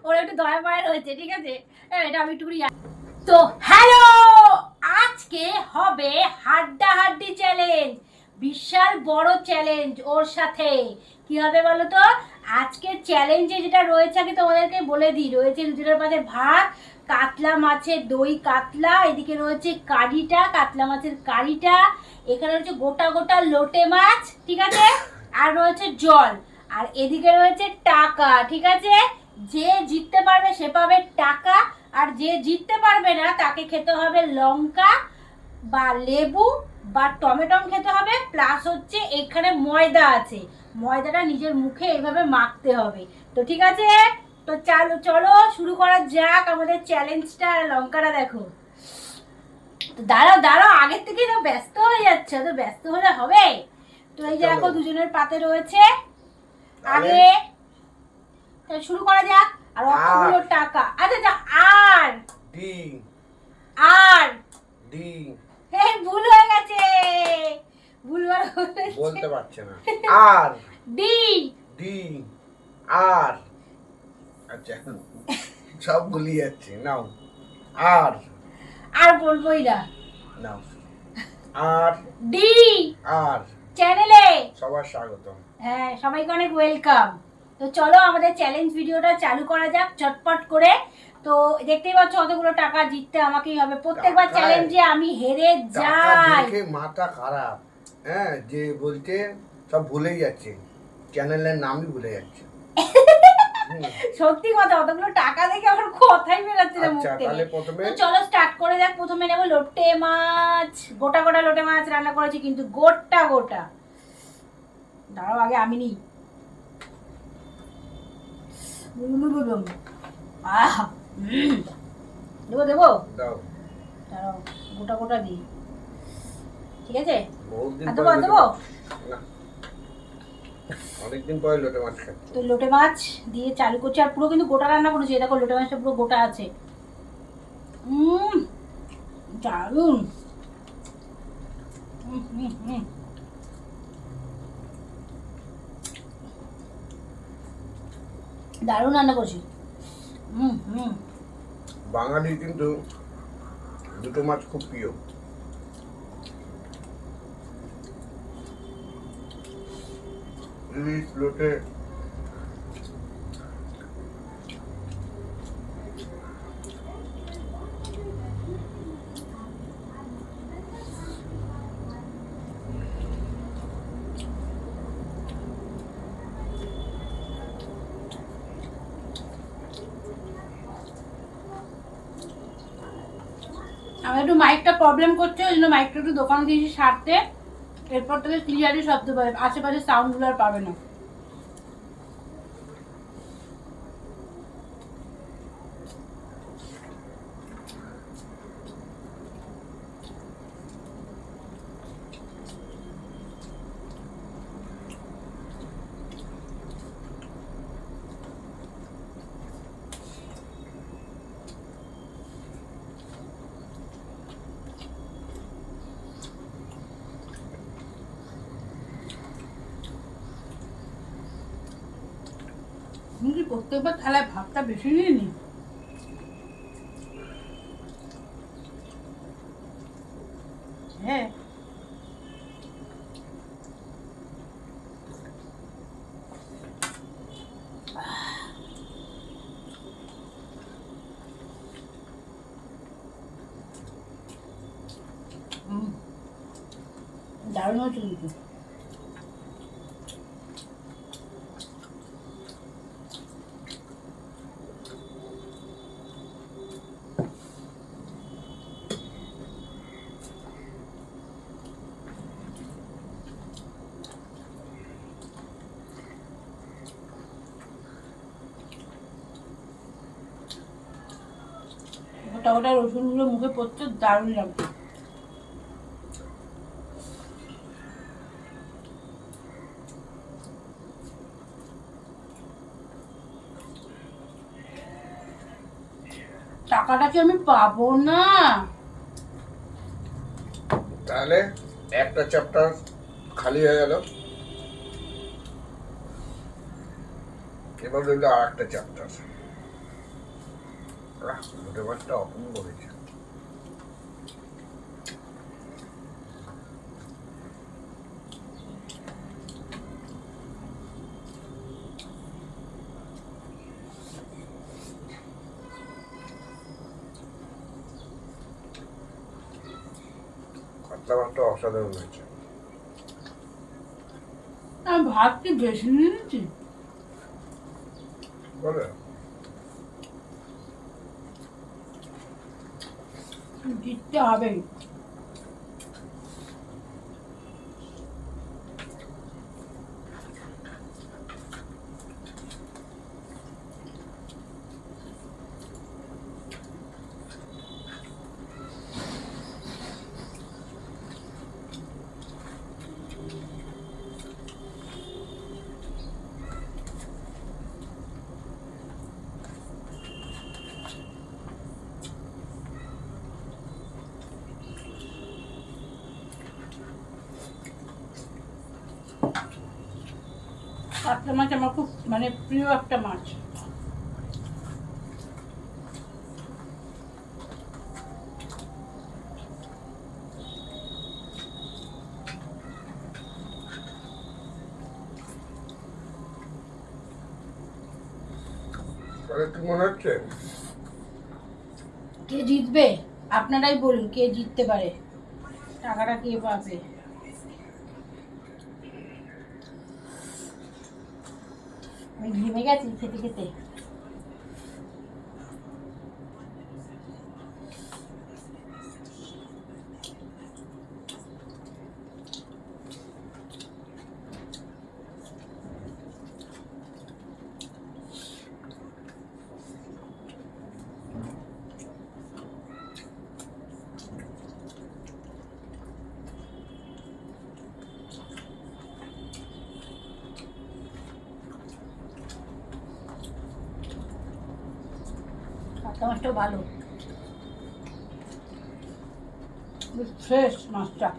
ওর একটু দয়া মায়া রয়েছে, ঠিক আছে? এটা আমি একটু তো হ্যালো, আজকে হবে হাড্ডাহাড্ডি চ্যালেঞ্জ, বিশাল বড় চ্যালেঞ্জ। ওর সাথে কি হবে বলো তো? আজকের চ্যালেঞ্জে যেটা রয়েছে আমি তোমাদেরকে বলে দিই। রয়েছে দুটোর পাশে ভাত, কাতলা মাছের দই কাতলা, এদিকে রয়েছে কারিটা, কাতলা মাছের কারিটা, এখানে রয়েছে গোটা গোটা লোটে মাছ, ঠিক আছে? আর রয়েছে জল, আর এদিকে রয়েছে টাকা, ঠিক আছে? যে জিততে পারবে সে পাবে টাকা, আর যে জিততে পারবে না তাকে খেতে হবে লঙ্কা বা লেবু বা টমেটম খেতে হবে, প্লাস হচ্ছে এখানে ময়দা আছে, ময়দাটা নিজের মুখে এইভাবে মাখতে হবে। তো ঠিক আছে, তো চলো শুরু করা যাক আমাদের চ্যালেঞ্জটা। লঙ্কাটা দেখো, তো দাঁড়াও দাঁড়াও, আগের থেকেই তো ব্যস্ত হয়ে যাচ্ছে, তো ব্যস্ত হলে হবে? তো এই যে দেখো দুজনের পাতে রয়েছে আগে, শুরু করা যাক। আর অতগুলো টাকা, আচ্ছা আচ্ছা, আর ডি আর ডি এই ভুল হয়ে গেছে, ভুলবার বলতে পারছে না। আর ডি ডি আর, আচ্ছা সব গুলি যাচ্ছে। নাও আর, আর বলবোই না। নাও আর ডি আর, চ্যানেলে সবার স্বাগতম। হ্যাঁ, সবাইকে অনেক ওয়েলকাম। তো চলো আমাদের চ্যালেঞ্জ ভিডিওটা চালু করা যাক চটপট করে। তো দেখতেই পাচ্ছ কতগুলো টাকা জিততে আমাকেই হবে। প্রত্যেকবার চ্যালেঞ্জে আমি হেরে যাই। দেখে মাথা খারাপ। হ্যাঁ, যে বলতে সব ভুলেই যাচ্ছে, চ্যানেলের নামই ভুলে যাচ্ছে। সত্যি কথা, অতগুলো টাকা দেখে আমার কথাই বেরোচ্ছে না মুখ আচ্ছা, থেকে। তাহলে প্রথমে তো চলো স্টার্ট করে যাক। প্রথমে নেব লোটে মাছ, গোটা গোটা লোটে মাছ রান্না করেছি, কিন্তু গোটা গোটা। দাঁড়াও আগে আমি নিই। দেবো দেবো, দাও, দাঁড়াও গোটা গোটা দিই, ঠিক আছে? বহুদিন আর পরে দেবো দেবো না, অনেকদিন পরে লোটে মাছ খাচ্ছি। তো লোটে মাছ দিয়ে চালু করছি, আর পুরো কিন্তু গোটা রান্না করেছি। দেখো লোটে মাছটা পুরো গোটা আছে। দারুন। দারুণ রান্না করছি। বাঙালির কিন্তু দুটো মাছ খুব প্রিয়। ইলিশ, লোটে, আমার একটু মাইকটা প্রবলেম করছে, ওই জন্য মাইকটা একটু দোকানে দিয়েছি সারতে। এরপর থেকে ক্লিয়ারই শব্দ পাবে, আশেপাশে সাউন্ডগুলো আর পাবে না। তুমি কি প্রত্যেকবার থালায় ভাতটা বেশি নিয়ে নি? হ্যাঁ, দারুণ হচ্ছে কিন্তু। গোটা গোটা রসুনগুলো মুখে পড়ছে, দারুণ লাগছে। টাকাটা কি আমি পাবো না? তাহলে একটা চ্যাপ্টার খালি হয়ে গেল, এবার রইল আর একটা চ্যাপ্টার। লোটে মাছটা অপূর্ব হয়েছে। কাতলা মাছটা অসাধারণ হয়েছে। আমি ভাত কি বেশি নিয়ে নিচ্ছি? বলে জিততে হবে। কাতলা মাছ আমার খুব মানে প্রিয় একটা মাছ। কি মনে হচ্ছে? কে জিতবে আপনারাই বলুন, কে জিততে পারে, টাকাটা কে পাবে? আমি ঘেমে গেছি খেতে খেতে। কাতলা মাছটা ভালো, ফ্রেশ মাছটা।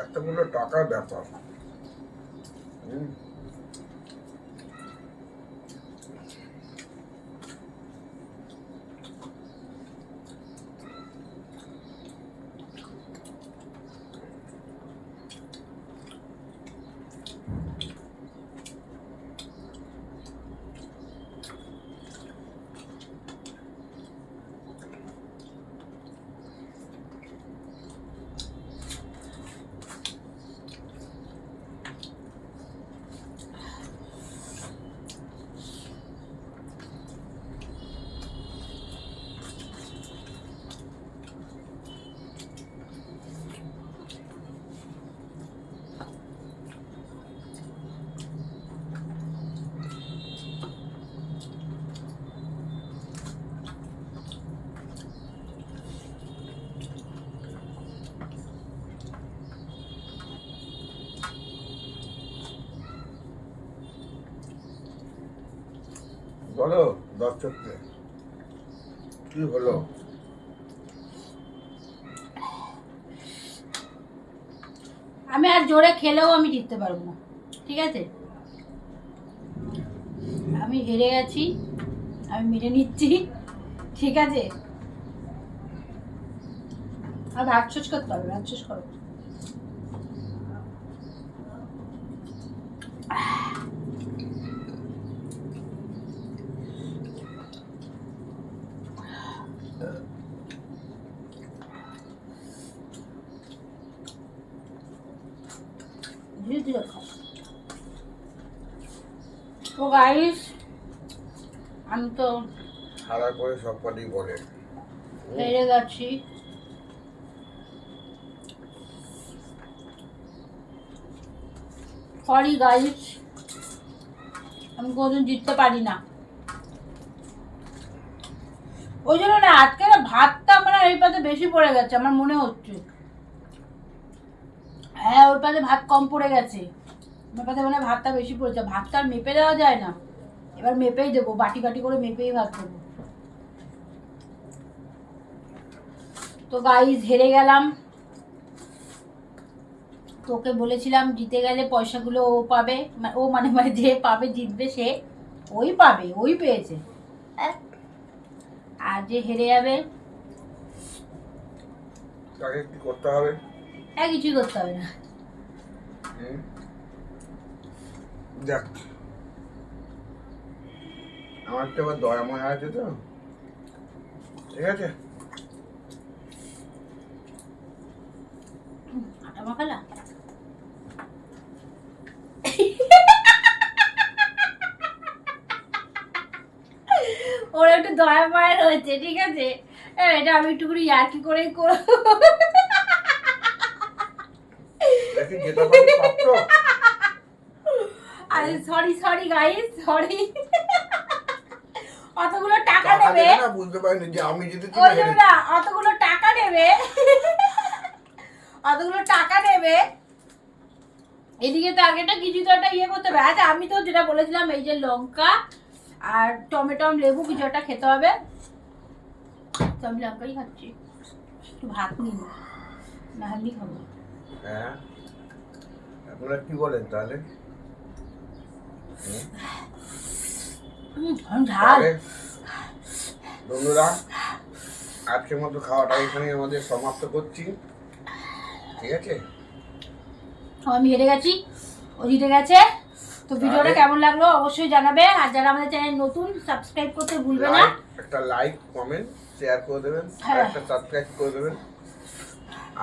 এতগুলো টাকার ব্যাপার। বলো দর্শককে কি হলো? আমি আর জোরে খেলেও আমি জিততে পারবো না, ঠিক আছে? আমি হেরে গেছি, আমি মেনে নিচ্ছি, ঠিক আছে? আর আফসোস করতে হবে, আফসোস করো। ধীরে ধীরে খাও। তো গাইস, আমি তো সারা করে সব কটি বলে হেরে গেছি। সরি গাইস, আমি কোনোদিন জিততে পারি না। ওই জন্য না আজকে না ভাতটা আর এই পাতে বেশি পড়ে গেছে আমার মনে হচ্ছে। হ্যাঁ ওই পাতে ভাত কম পড়ে গেছে, ওই পাতে মানে ভাতটা বেশি পড়েছে। ভাতটা আর মেপে দেওয়া যায় না, এবার মেপেই দেবো, বাটি বাটি করে মেপেই ভাত দেবো। তো গাইস হেরে গেলাম, তোকে বলেছিলাম জিতে গেলে পয়সাগুলো ও পাবে, ও মানে মানে যে পাবে জিতবে সে ওই পাবে, ওই পেয়েছে। আর যে হেরে যাবে তাকে কি করতে হবে? হ্যাঁ কিছুই করতে হবে না। দেখ আমার তো আবার দয়া ময়া আছে তো, ঠিক আছে? আটা মাখালা ওর একটু দয়া মায়া রয়েছে, ঠিক আছে? এটা আমি একটু করে ইয়ার্কি করেই করবো। দেখি যেটা পারি প্রাপ্ত। আরে সরি সরি গাইস, সরি। অতগুলো টাকা টাকা নেবে দেবে না, বুঝতে পারিনি যে আমি জিতেছি না ওই জন্য হেরেছি। না, অতগুলো টাকা নেবে, অতগুলো টাকা নেবে। এদিকে তো আগেটা কিছু তো একটা ইয়ে করতে হবে। আচ্ছা আমি তো যেটা বলেছিলাম এই যে লঙ্কা আর টমেটো লেবু কিছু একটা খেতে হবে, তো আমি লঙ্কাই খাচ্ছি, একটু ভাত নিই না হালদি খাবো। হ্যাঁ আপনারা কি বলেন তাহলে? ঝাল। তাহলে বন্ধুরা আজকের মতো খাওয়াটা এখানে আমাদের সমাপ্ত করছি, ঠিক আছে? আমি হেরে গেছি, ও জিতে গেছে। তো ভিডিওটা কেমন লাগলো অবশ্যই জানাবে, আর যারা আমাদের চ্যানেল নতুন সাবস্ক্রাইব করতে ভুলবে না। একটা লাইক কমেন্ট শেয়ার করে দেবেন, আর হ্যাঁ। একটা সাবস্ক্রাইব করে দেবেন।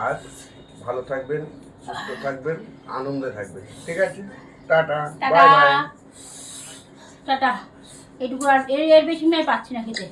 আর ভালো থাকবেন, সুস্থ থাকবেন, আনন্দে থাকবেন, ঠিক আছে? Tata, tata bye bye. Tata. এটুকু আর এর বেশি আমি পাচ্ছি না খেতে।